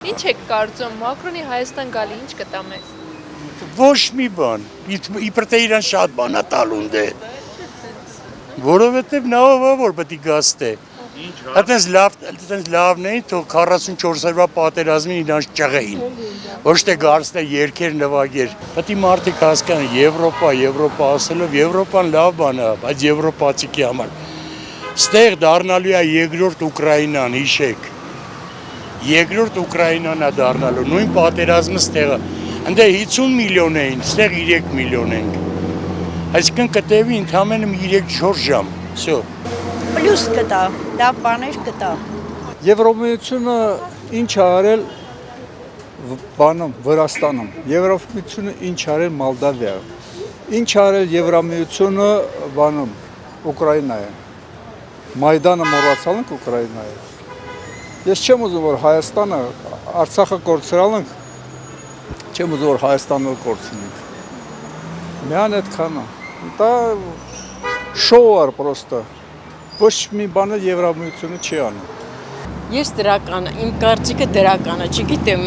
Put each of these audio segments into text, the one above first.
Ինչ եք կարծում, Մակրոնի Հայաստան գալի ինչ կտա մեզ։ Ոչ մի բան, իբր թե իրան շատ բան է տալուն դե։ Որովհետև նա ով է որ պետք է գաստե։ Այդպես լավն էին, թող 44 օրվա պատերազմին իրանց ճղեին։ Ոչ թե գարստե երկեր նվագեր։ Պետք է մարդիկ հասկանան Եվրոպա ասելով Եվրոպան լավ բան է, բայց եվրոպացիքի համար։ Ստեղ դառնալու է երկրորդ Ուկրաինան, հիշեք։ Երկրորդ Ուկրաինան է դառնալու, նույն պատերազմը ստեղը։ Ընդ 50 միլիոն էին, ստեղ 3 միլիոն ենք։ Այսինքն կտևի ընդամենը 3-4 ժամ։ Всё։ Պլյուս կտա, լավ բաներ կտա։ Եվրոմիությունը ինչ ա արել բանում Վրաստանում, Եվրոմիությունը ինչ արել Մոլդավիայում, ինչ արել Եվրոմիությունը բանում Ուկրաինայում։ Մայդանը մոռացալ ենք Ուկրաինայում։ Ես չեմ ուզում որ Հայաստանը Արցախը կորցրալ ենք, չեմ ուզում որ Հայաստանը կորցնենք։ Միան այդքան է։ Դա շոու է պրոստը։ Ոչ մի բանը Եվրոմիությունը չի անում։ Ես դրական, իմ կարծիքը դրական է, չգիտեմ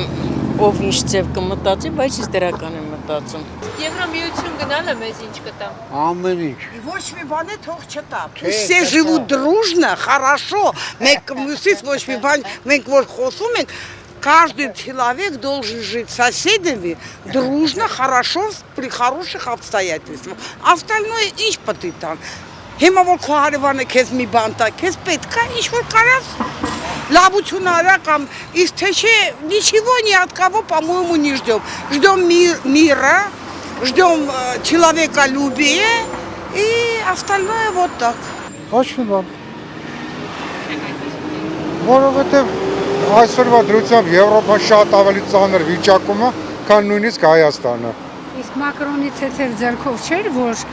ով ինչ ձև կմտածի, բայց ես դրական եմ մտածում։ Եվրամիություն գնալը մեզ ինչ կտա։ Ամեն ինչ։ Ոչ մի բան է թող չտա։ Все живут дружно, хорошо։ Մեկ մյուսից ոչ մի բան, մենք որ խոսում ենք, каждый человек должен жить с соседями дружно, хорошо, при хороших обстоятельствах. Остальное ինչ պետք է տան։ Հիմա որ քո հարևանը քեզ մի բան տա, քեզ պետք է ինչ որ կարաս лабучун аля կամ իսկ թե չէ ничего ни от кого, по-моему, не ждем. Ждем мира, ждем человеколюбия и остальное вот так. Ոչ մի բան։ Որովհետև այսօրվա դրությամբ Եվրոպան շատ ավելի ծանր վիճակում է, քան նույնիսկ Հայաստանը։ Իսկ Մակրոնի ցեցեր ձեռքով չէր, որ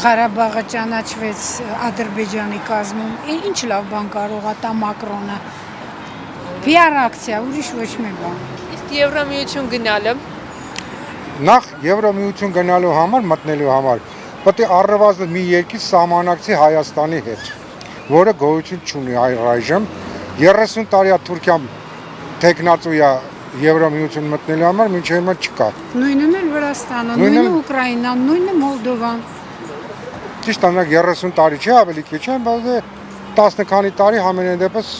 Ղարաբաղը ճանաչվեց Ադրբեջանի կազմում։ Ինչ լավ բան կարող է տա Մակրոնը։ PR ակցիա, ուրիշ ոչ մի բան։ Իսկ Եվրամիություն գնալը Նախ Եվրոմիություն գնալու համար, մտնելու համար պետք է առնվազն մի երկիր սահմանակցի Հայաստանի հետ, որը գոյություն չունի այժմ 30 տարի է Թուրքիան տեխնացու է Եվրոմիություն մտնելու համար, մինչև հիմա չկա։ Նույնն էլ Վրաստանը, նույնը Ուկրաինան, նույնը Մոլդովան։ Ճիշտ է, 30 տարի չէ, ավելի քիչ է, բայց 10 քանի տարի համենայն դեպս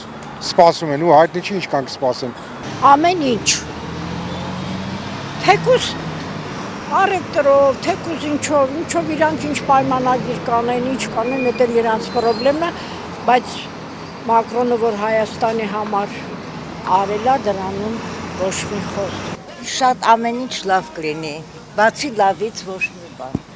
սպասում են ու հայտնի չի ինչքան կսպասեն։ Ամեն ինչ։ Թեկուս առևտրով, թեկուս ինչով իրանք ինչ պայմանագիր կանեն, ինչ կանեն, դա իրանց խնդիրն է, բայց Մակրոնը որ Հայաստանի համար արել է դրանում ոչ մի խոսք։ Շատ ամեն ինչ լավ կլինի, բացի լավից ոչ մի բան։